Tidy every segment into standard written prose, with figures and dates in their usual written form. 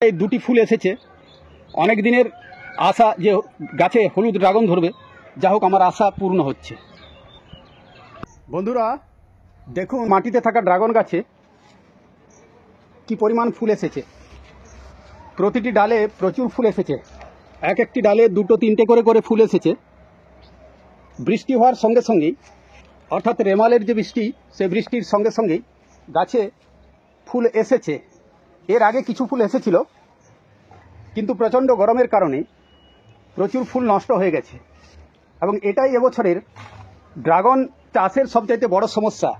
এই দুটি ফুল এসেছে, অনেক দিনের আশা যে গাছে হলুদ ড্রাগন ধরবে, যা হোক আমার আশা পূর্ণ হচ্ছে। বন্ধুরা দেখুন মাটিতে থাকা ড্রাগন গাছে কি পরিমাণ ফুল এসেছে। প্রতিটি ডালে প্রচুর ফুল এসেছে, এক একটি ডালে দুটো তিনটে করে করে ফুল এসেছে। বৃষ্টি হওয়ার সঙ্গে সঙ্গেই, অর্থাৎ রেমালের যে বৃষ্টি, সে বৃষ্টির সঙ্গে সঙ্গেই গাছে ফুল এসেছে। এর আগে কিছু ফুল এসেছিল, কিন্তু প্রচণ্ড গরমের কারণে প্রচুর ফুল নষ্ট হয়ে গেছে। এবং এটাই এবছরের ড্রাগন চাষের সবচাইতে বড় সমস্যা।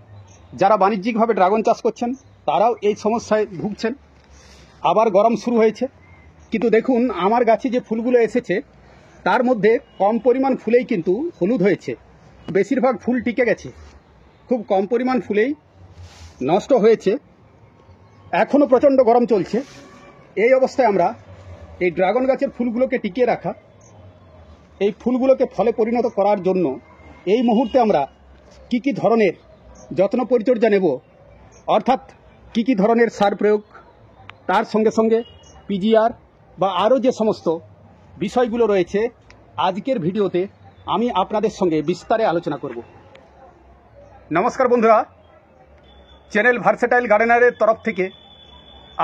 যারা বাণিজ্যিকভাবে ড্রাগন চাষ করছেন তারাও এই সমস্যায় ভুগছেন। আবার গরম শুরু হয়েছে, কিন্তু দেখুন আমার গাছে যে ফুলগুলো এসেছে তার মধ্যে কম পরিমাণ ফুলেই কিন্তু হলুদ হয়েছে, বেশিরভাগ ফুল টিকে গেছে। খুব কম পরিমাণ ফুলেই নষ্ট হয়েছে। এখনও প্রচণ্ড গরম চলছে। এই অবস্থায় আমরা এই ড্রাগন গাছের ফুলগুলোকে টিকিয়ে রাখা, এই ফুলগুলোকে ফলে পরিণত করার জন্য এই মুহূর্তে আমরা কি কি ধরনের যত্ন পরিচর্যা নেব, অর্থাৎ কি কি ধরনের সার প্রয়োগ, তার সঙ্গে সঙ্গে পিজিআর বা আরও যে সমস্ত বিষয়গুলো রয়েছে, আজকের ভিডিওতে আমি আপনাদের সঙ্গে বিস্তারে আলোচনা করব। নমস্কার বন্ধুরা, চ্যানেল ভার্সেটাইল গার্ডেনারের তরফ থেকে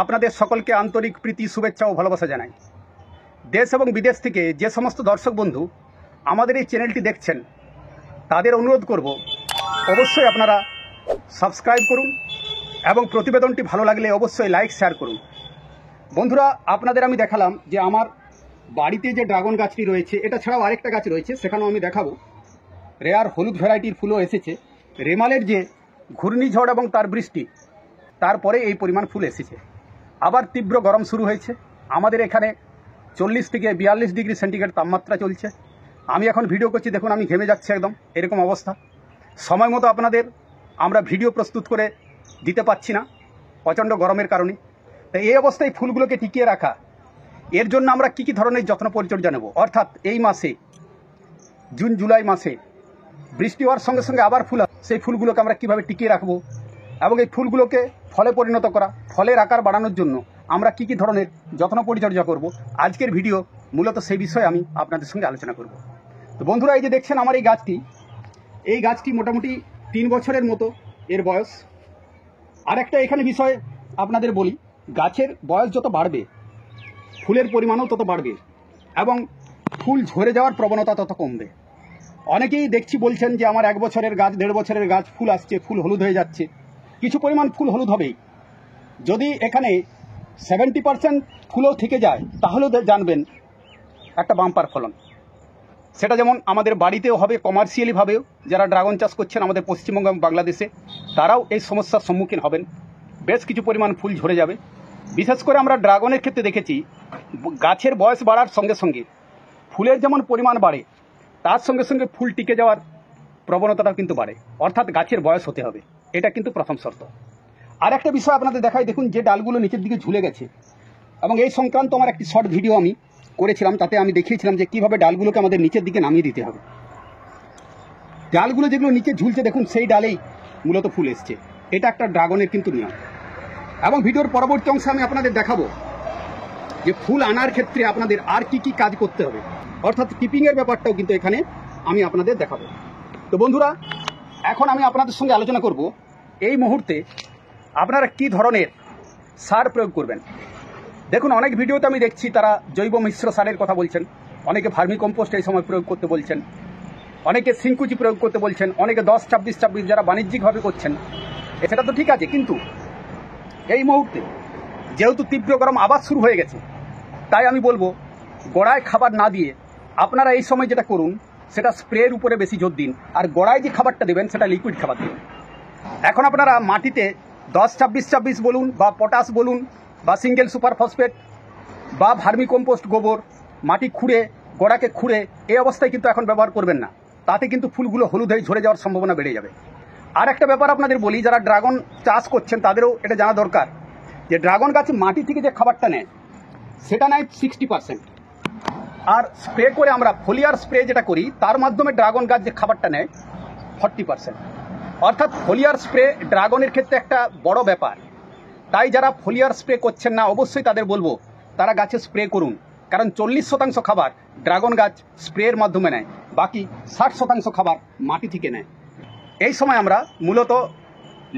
আপনাদের সকলকে আন্তরিক প্রীতি, শুভেচ্ছা ও ভালোবাসা জানাই। দেশ এবং বিদেশ থেকে যে সমস্ত দর্শক বন্ধু আমাদের এই চ্যানেলটি দেখছেন তাদের অনুরোধ করব, অবশ্যই আপনারা সাবস্ক্রাইব করুন এবং প্রতিবেদনটি ভালো লাগলে অবশ্যই লাইক শেয়ার করুন। বন্ধুরা আপনাদের আমি দেখালাম যে আমার বাড়িতে যে ড্রাগন গাছটি রয়েছে, এটা ছাড়াও আরেকটা গাছ রয়েছে, সেখানেও আমি দেখাবো। রেয়ার হলুদ ভ্যারাইটির ফুলও এসেছে। রেমালের যে ঘূর্ণিঝড় এবং তার বৃষ্টি, তারপরে এই পরিমাণ ফুল এসেছে। আবার তীব্র গরম শুরু হয়েছে। আমাদের এখানে 40 থেকে 42 ডিগ্রি সেন্টিগ্রেড তাপমাত্রা চলছে। আমি এখন ভিডিও করছি, দেখুন আমি ঘেমে যাচ্ছি একদম, এরকম অবস্থা। সময় মতো আপনাদের আমরা ভিডিও প্রস্তুত করে দিতে পারছি না প্রচণ্ড গরমের কারণে। তাই এই অবস্থায় ফুলগুলোকে টিকিয়ে রাখা, এর জন্য আমরা কি কি ধরনের যত্ন পরিচর্যা নেব, অর্থাৎ এই মাসে জুন জুলাই মাসে বৃষ্টি হওয়ার সঙ্গে সঙ্গে আবার ফুল, সেই ফুলগুলোকে আমরা কিভাবে টিকিয়ে রাখবো এবং এই ফুলগুলোকে ফলে পরিণত করা, ফলের আকার বাড়ানোর জন্য আমরা কি কি ধরনের যত্ন পরিচর্যা করব, আজকের ভিডিও মূলত সেই বিষয়ে আমি আপনাদের সঙ্গে আলোচনা করব। তো বন্ধুরা এই যে দেখছেন আমার এই গাছটি মোটামুটি 3 বছরের মতো এর বয়স। আর একটা এখানে বিষয় আপনাদের বলি, গাছের বয়স যত বাড়বে ফুলের পরিমাণও তত বাড়বে এবং ফুল ঝরে যাওয়ার প্রবণতা তত কমবে। অনেকেই দেখছি বলছেন যে আমার 1 বছরের গাছ, 1.5 বছরের গাছ ফুল আসছে, ফুল হলুদ হয়ে যাচ্ছে। কিছু পরিমাণ ফুল হলুদ হবেই। যদি এখানে 70% ফুলও থেকে যায় তাহলেও জানবেন একটা বাম্পার ফলন। সেটা যেমন আমাদের বাড়িতেও হবে, কমার্শিয়ালিভাবেও যারা ড্রাগন চাষ করছেন আমাদের পশ্চিমবঙ্গ এবং বাংলাদেশে, তারাও এই সমস্যার সম্মুখীন হবেন। বেশ কিছু পরিমাণ ফুল ঝরে যাবে। বিশেষ করে আমরা ড্রাগনের ক্ষেত্রে দেখেছি গাছের বয়স বাড়ার সঙ্গে সঙ্গে ফুলের যেমন পরিমাণ বাড়ে, তার সঙ্গে সঙ্গে ফুল টিকে যাওয়ার প্রবণতাটাও কিন্তু বাড়ে, অর্থাৎ গাছের বয়স হতে হবে। এটা কিন্তু প্রথম শর্ত। আর একটা বিষয় আপনাদের দেখাই, দেখুন যে ডালগুলো নিচের দিকে ঝুলে গেছে, এবং এই সংক্রান্ত আমার একটি শর্ট ভিডিও আমি করেছিলাম, তাতে আমি দেখিয়েছিলাম যে কীভাবে ডালগুলোকে আমাদের নিচের দিকে নামিয়ে দিতে হবে। ডালগুলো যেগুলো নিচে ঝুলছে দেখুন, সেই ডালেই মূলত ফুল এসছে। এটা একটা ড্রাগনের কিন্তু নিয়ম। এবং ভিডিওর পরবর্তী অংশে আমি আপনাদের দেখাবো যে ফুল আনার ক্ষেত্রে আপনাদের আর কি কি কাজ করতে হবে, অর্থাৎ কিপিংয়ের ব্যাপারটাও কিন্তু এখানে আমি আপনাদের দেখাবো। তো বন্ধুরা এখন আমি আপনাদের সঙ্গে আলোচনা করব এই মুহূর্তে আপনারা কি ধরনের সার প্রয়োগ করবেন। দেখুন অনেক ভিডিওতে আমি দেখছি তারা জৈব মিশ্র সারের কথা বলছেন, অনেকে ভার্মি কম্পোস্ট এই সময় প্রয়োগ করতে বলছেন, অনেকে সিংকুচি প্রয়োগ করতে বলছেন, অনেকে 10-26-26 যারা বাণিজ্যিকভাবে করছেন। সেটা তো ঠিক আছে, কিন্তু এই মুহূর্তে যেহেতু তীব্র গরম আবার শুরু হয়ে গেছে, তাই আমি বলবো গোড়ায় খাবার না দিয়ে আপনারা এই সময় যেটা করুন সেটা স্প্রের উপরে বেশি জোর দিন, আর গোড়ায় যে খাবারটা দেবেন সেটা লিকুইড খাবার দেবেন। এখন আপনারা মাটিতে 10-26-26 বলুন বা পটাশ বলুন বা সিঙ্গেল সুপার ফসফেট বা ভার্মি কম্পোস্ট গোবর মাটি খুঁড়ে, গোড়াকে খুঁড়ে এই অবস্থায় কিন্তু এখন ব্যবহার করবেন না, তাতে কিন্তু ফুলগুলো হলুদ হয়ে ঝরে যাওয়ার সম্ভাবনা বেড়ে যাবে। আর একটা ব্যাপার আপনাদের বলি, যারা ড্রাগন চাষ করছেন তাদেরও এটা জানা দরকার যে ড্রাগন গাছ মাটি থেকে যে খাবারটা নেয় সেটা নেয় 60%, আর স্প্রে করে আমরা ফোলিয়ার স্প্রে যেটা করি তার মাধ্যমে ড্রাগন গাছ যে খাবারটা নেয় 40%। অর্থাৎ ফোলিয়ার স্প্রে ড্রাগনের ক্ষেত্রে একটা বড় ব্যাপার। তাই যারা ফোলিয়ার স্প্রে করছেন না, অবশ্যই তাদের বলবো তারা গাছে স্প্রে করুন, কারণ 40% খাবার ড্রাগন গাছ স্প্রের মাধ্যমে নেয়, বাকি 60% খাবার মাটি থেকে নেয়। এই সময় আমরা মূলত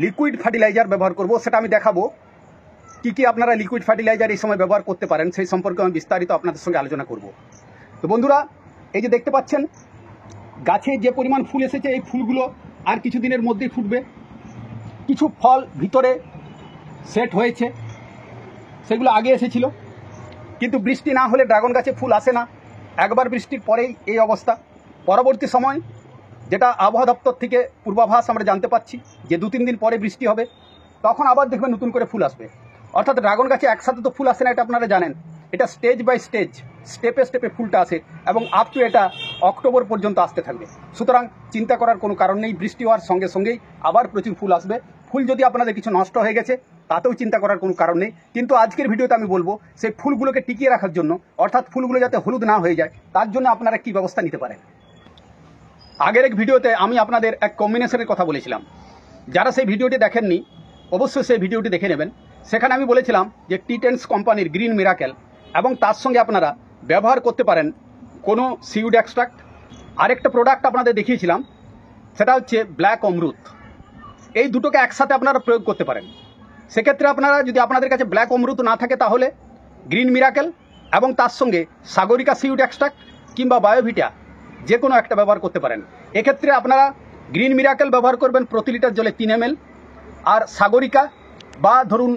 লিকুইড ফার্টিলাইজার ব্যবহার করব, সেটা আমি দেখাবো কী কী আপনারা লিকুইড ফার্টিলাইজার এই সময় ব্যবহার করতে পারেন, সেই সম্পর্কে আমি বিস্তারিত আপনাদের সঙ্গে আলোচনা করব। তো বন্ধুরা, এই যে দেখতে পাচ্ছেন গাছে যে পরিমাণ ফুল এসেছে, এই ফুলগুলো আর কিছু দিনের মধ্যেই ফুটবে। কিছু ফল ভিতরে সেট হয়েছে, সেগুলো আগে এসেছিল, কিন্তু বৃষ্টি না হলে ড্রাগন গাছে ফুল আসে না। একবার বৃষ্টির পরেই এই অবস্থা। পরবর্তী সময় যেটা আবহাওয়া দপ্তর থেকে পূর্বাভাস আমরা জানতে পাচ্ছি যে 2-3 দিন পরে বৃষ্টি হবে, তখন আবার দেখবেন নতুন করে ফুল আসবে। অর্থাৎ ড্রাগন গাছে একসাথে তো ফুল আসে না, এটা আপনারা জানেন। এটা স্টেজ বাই স্টেজ, স্টেপে স্টেপে ফুলটা আসে এবং আপ টু এটা অক্টোবর পর্যন্ত আসতে থাকবে। সুতরাং চিন্তা করার কোনো কারণ নেই, বৃষ্টি হওয়ার সঙ্গে সঙ্গেই আবার প্রচুর ফুল আসবে। ফুল যদি আপনাদের কিছু নষ্ট হয়ে গেছে তাতেও চিন্তা করার কোনো কারণ নেই, কিন্তু আজকের ভিডিওতে আমি বলবো সেই ফুলগুলোকে টিকিয়ে রাখার জন্য, অর্থাৎ ফুলগুলো যাতে হলুদ না হয়ে যায়, তার জন্য আপনারা কী ব্যবস্থা নিতে পারেন। আগের এক ভিডিওতে আমি আপনাদের এক কম্বিনেশনের কথা বলেছিলাম, যারা সেই ভিডিওটি দেখেননি অবশ্যই সেই ভিডিওটি দেখে নেবেন। সেখানে আমি বলেছিলাম যে টিটেন্স কোম্পানির গ্রিন মিরাকেল এবং তার সঙ্গে আপনারা ব্যবহার করতে পারেন কোনো সিউড এক্সট্রাক্ট। আরেকটা প্রোডাক্ট আপনাদের দেখিয়েছিলাম, সেটা হচ্ছে ব্ল্যাক অমরুদ। এই দুটোকে একসাথে আপনারা প্রয়োগ করতে পারেন। সেক্ষেত্রে আপনারা যদি আপনাদের কাছে ব্ল্যাক অমরুদ না থাকে তাহলে গ্রিন মিরাকেল এবং তার সঙ্গে সাগরিকা সিউড এক্সট্রাক্ট কিংবা বায়োভিটা যে কোনো একটা ব্যবহার করতে পারেন। এক্ষেত্রে আপনারা গ্রিন মিরাকেল ব্যবহার করবেন প্রতি লিটার জলে 3 ml, আর সাগরিকা বা ধরুন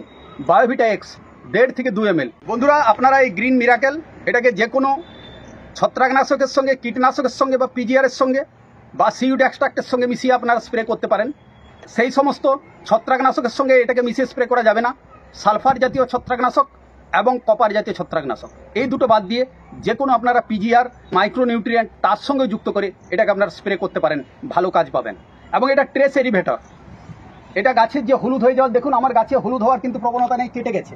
বায়োভিটা এক্স 1.5 থেকে 2 ml। বন্ধুরা, আপনারা এই গ্রিন মিরাকেল এটাকে যে কোনো ছত্রাকনাশকের সঙ্গে, কীটনাশকের সঙ্গে বা পিজিআরের সঙ্গে বা সিউড এক্সট্রাক্টের সঙ্গে মিশিয়ে আপনারা স্প্রে করতে পারেন। সেই সমস্ত ছত্রাকনাশকের সঙ্গে এটাকে মিশিয়ে স্প্রে করা যাবে না। সালফার জাতীয় ছত্রাকনাশক এবং কপার জাতীয় ছত্রাকনাশক এই দুটো বাদ দিয়ে যে কোনো আপনারা পিজিআর, মাইক্রোনিউট্রিয়েন্ট তার সঙ্গে যুক্ত করে এটাকে আপনারা স্প্রে করতে পারেন, ভালো কাজ পাবেন। এবং এটা ট্রেস এরিভেটর, এটা গাছের যে হলুদ হয়ে যাওয়ার, দেখুন আমার গাছে হলুদ হওয়ার কিন্তু প্রবণতা নেই, কেটে গেছে,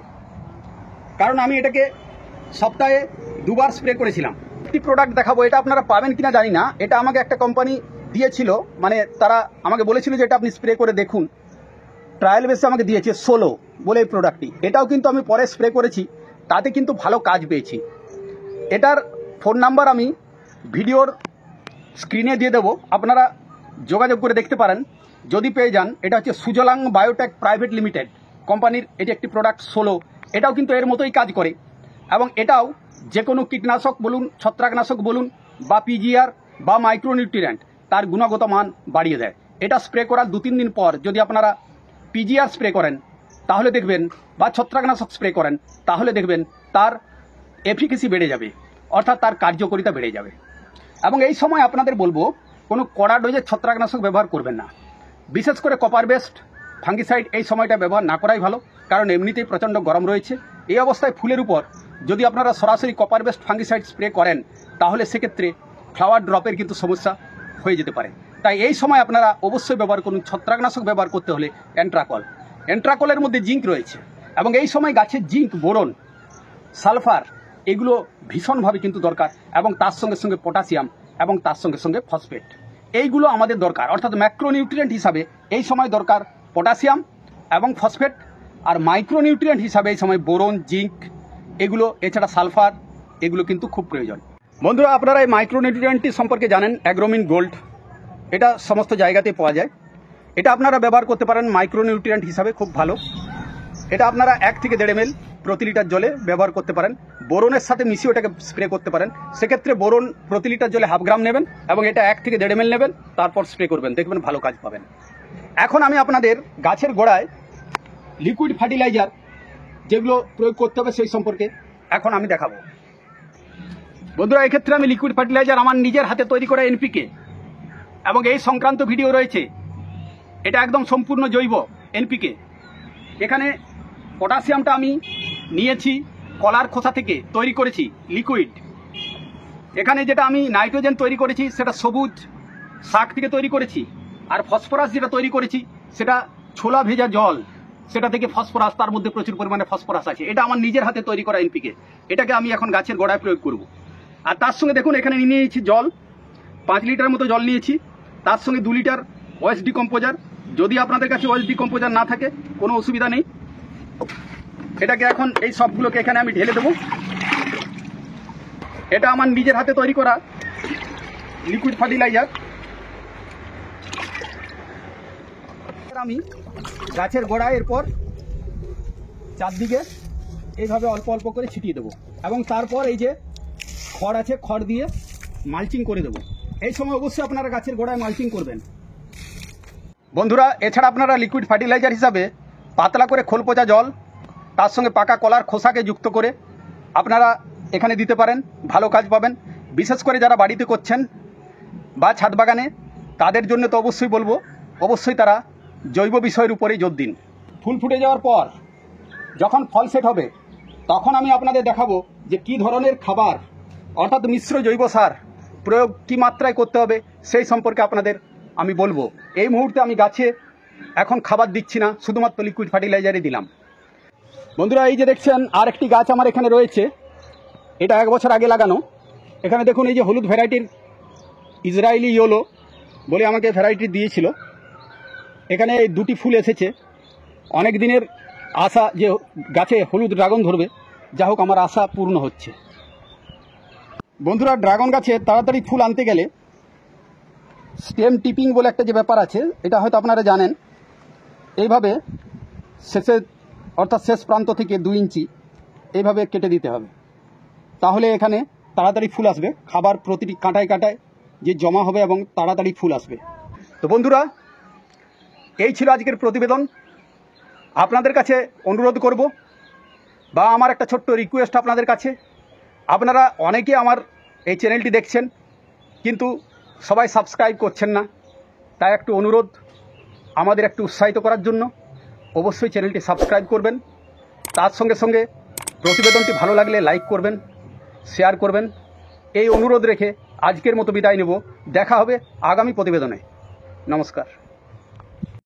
কারণ আমি এটাকে সপ্তাহে 2 বার স্প্রে করেছিলাম। একটি প্রোডাক্ট দেখাবো, এটা আপনারা পাবেন কিনা জানি না, এটা আমাকে একটা কোম্পানি দিয়েছিল, মানে তারা আমাকে বলেছিল যে এটা আপনি স্প্রে করে দেখুন, ট্রায়াল বেসে আমাকে দিয়েছে সোলো বলে এই প্রোডাক্টটি। এটাও কিন্তু আমি পরে স্প্রে করেছি, তাতে কিন্তু ভালো কাজ পেয়েছি। এটার ফোন নাম্বার আমি ভিডিওর স্ক্রিনে দিয়ে দেবো, আপনারা যোগাযোগ করে দেখতে পারেন যদি পেয়ে যান। এটা হচ্ছে সুজলাং বায়োটেক প্রাইভেট লিমিটেড কোম্পানির এটি একটি প্রোডাক্ট সোলো। এটাও কিন্তু এর মতোই কাজ করে এবং এটাও যে কোনো কীটনাশক বলুন, ছত্রাকনাশক বলুন বা পিজিআর বা মাইক্রোনিউট্রিয়েন্ট তার গুণগত মান বাড়িয়ে দেয়। এটা স্প্রে করার 2-3 দিন পর যদি আপনারা পিজিআর স্প্রে করেন তাহলে দেখবেন, বা ছত্রাকনাশক স্প্রে করেন তাহলে দেখবেন তার এফিকেসি বেড়ে যাবে, অর্থাৎ তার কার্যকারিতা বেড়ে যাবে। এবং এই সময় আপনাদের বলবো কোনো কড়া ডোজের ছত্রাকনাশক ব্যবহার করবেন না, বিশেষ করে কপার বেস্ট ফাঙ্গিসাইড এই সময়টা ব্যবহার না করাই ভালো, কারণ এমনিতেই প্রচণ্ড গরম রয়েছে। এই অবস্থায় ফুলের উপর যদি আপনারা সরাসরি কপার বেস্ট ফাঙ্গিসাইড স্প্রে করেন তাহলে সেক্ষেত্রে ফ্লাওয়ার ড্রপের কিন্তু সমস্যা হয়ে যেতে পারে। তাই এই সময় আপনারা অবশ্যই ব্যবহার করুন ছত্রাকনাশক ব্যবহার করতে হলে অ্যান্ট্রাকল। অ্যান্ট্রাকলের মধ্যে জিঙ্ক রয়েছে এবং এই সময় গাছের জিঙ্ক, বোরন, সালফার এগুলো ভীষণভাবে কিন্তু দরকার, এবং তার সঙ্গে সঙ্গে পটাশিয়াম এবং তার সঙ্গে সঙ্গে ফসফেট এইগুলো আমাদের দরকার। অর্থাৎ ম্যাক্রোনিউট্রিয়েন্ট হিসাবে এই সময় দরকার পটাশিয়াম এবং ফসফেট, আর মাইক্রোনিউট্রিয়েন্ট হিসাবে এই সময় বোরন, জিঙ্ক এগুলো, এছাড়া সালফার এগুলো কিন্তু খুব প্রয়োজন। বন্ধুরা, আপনারা এই মাইক্রোনিউট্রিয়েন্টটি সম্পর্কে জানেন, অ্যাগ্রোমিন গোল্ড, এটা সমস্ত জায়গাতে পাওয়া যায়। এটা আপনারা ব্যবহার করতে পারেন মাইক্রোনিউট্রিয়েন্ট হিসাবে, খুব ভালো। এটা আপনারা 1 থেকে 1.5 ml প্রতি লিটার জলে ব্যবহার করতে পারেন। বোরনের সাথে মিশিয়ে ওটাকে স্প্রে করতে পারেন। সেক্ষেত্রে বোরন প্রতি লিটার জলে 1/2 গ্রাম নেবেন এবং এটা 1 থেকে 1.5 ml নেবেন, তারপর স্প্রে করবেন, দেখবেন ভালো কাজ পাবেন। এখন আমি আপনাদের গাছের গোড়ায় লিকুইড ফার্টিলাইজার যেগুলো প্রয়োগ করতে হবে সেই সম্পর্কে এখন আমি দেখাবো। বন্ধুরা, এক্ষেত্রে আমি লিকুইড ফার্টিলাইজার আমার নিজের হাতে তৈরি করা এনপিকে এবং এই সংক্রান্ত ভিডিও রয়েছে। এটা একদম সম্পূর্ণ জৈব এনপিকে। এখানে পটাশিয়ামটা আমি নিয়েছি কলার খোসা থেকে তৈরি করেছি লিকুইড। এখানে যেটা আমি নাইট্রোজেন তৈরি করেছি সেটা সবুজ শাক থেকে তৈরি করেছি, আর ফসফরাস যেটা তৈরি করেছি সেটা ছোলা ভেজা জল, সেটা থেকে ফসফরাস, তার মধ্যে প্রচুর পরিমাণে ফসফরাস আছে। এটা আমার নিজের হাতে তৈরি করা এনপিকে। এটাকে আমি এখন গাছের গোড়ায় প্রয়োগ করব। আর তার সঙ্গে দেখুন এখানে নিয়েছি জল, 5 লিটার মতো জল নিয়েছি, তার সঙ্গে 2 লিটার ওয়েস্ট ডিকম্পোজার। যদি আপনাদের কাছে ওয়েস্ট ডিকম্পোজার না থাকে কোনো অসুবিধা নেই, এটাকে এখন এই সবগুলোকে এখানে আমি ঢেলে দেবো। এটা আমার নিজের হাতে তৈরি করা লিকুইড ফার্টিলাইজার। আমি গাছের গোড়ায় এরপর চারদিকে এইভাবে অল্প অল্প করে ছিটিয়ে দেবো এবং তারপর এই যে খড় আছে খড় দিয়ে মালচিং করে দেবো। এই সময় অবশ্যই আপনারা গাছের গোড়ায় মালচিং করবেন। বন্ধুরা, এছাড়া আপনারা লিকুইড ফার্টিলাইজার হিসাবে পাতলা করে খোল পচা জল তার সঙ্গে পাকা কলার খোসাকে যুক্ত করে আপনারা এখানে দিতে পারেন, ভালো কাজ পাবেন। বিশেষ করে যারা বাড়িতে করছেন বা ছাদ বাগানে, তাদের জন্য তো অবশ্যই বলবো, অবশ্যই তারা জৈব বিষয়ের উপরেই জোর দিন। ফুল ফুটে যাওয়ার পর যখন ফল সেট হবে তখন আমি আপনাদের দেখাবো যে কী ধরনের খাবার অর্থাৎ মিশ্র জৈব সার প্রয়োগ কী মাত্রায় করতে হবে সেই সম্পর্কে আপনাদের আমি বলবো। এই মুহূর্তে আমি গাছে এখন খাবার দিচ্ছি না, শুধুমাত্র লিকুইড ফার্টিলাইজারই দিলাম। বন্ধুরা, এই যে দেখছেন আর একটি গাছ আমার এখানে রয়েছে, এটা 1 বছর আগে লাগানো। এখানে দেখুন এই যে হলুদ ভ্যারাইটির ইসরায়েলি ইয়েলো বলে আমাকে ভ্যারাইটি দিয়েছিল। এখানে এই 2টি ফুল এসেছে। অনেক দিনের আশা যে গাছে হলুদ ড্রাগন ধরবে, যা হোক আমার আশা পূর্ণ হচ্ছে। বন্ধুরা, ড্রাগন গাছে তাড়াতাড়ি ফুল আনতে গেলে স্টেম টিপিং বলে একটা যে ব্যাপার আছে, এটা হয়তো আপনারা জানেন। এইভাবে শেষে অর্থাৎ শেষ প্রান্ত থেকে 2 ইঞ্চি এইভাবে কেটে দিতে হবে, তাহলে এখানে তাড়াতাড়ি ফুল আসবে। খাবার প্রতিটি কাঁটায় কাঁটায় যে জমা হবে এবং তাড়াতাড়ি ফুল আসবে। তো বন্ধুরা, এই ছিল আজকের প্রতিবেদন। আপনাদের কাছে অনুরোধ করব বা আমার একটা ছোট্ট রিকোয়েস্ট আপনাদের কাছে, আপনারা অনেকে আমার এই চ্যানেলটি দেখছেন কিন্তু সবাই সাবস্ক্রাইব করছেন না, তাই একটু অনুরোধ আমাদের একটু উৎসাহিত করার জন্য অবশ্যই চ্যানেলটি সাবস্ক্রাইব করবেন। তার সঙ্গে সঙ্গে প্রতিবেদনটি ভালো লাগলে লাইক করবেন, শেয়ার করবেন। এই অনুরোধ রেখে আজকের মতো বিদায় নেব। দেখা হবে আগামী প্রতিবেদনে। নমস্কার।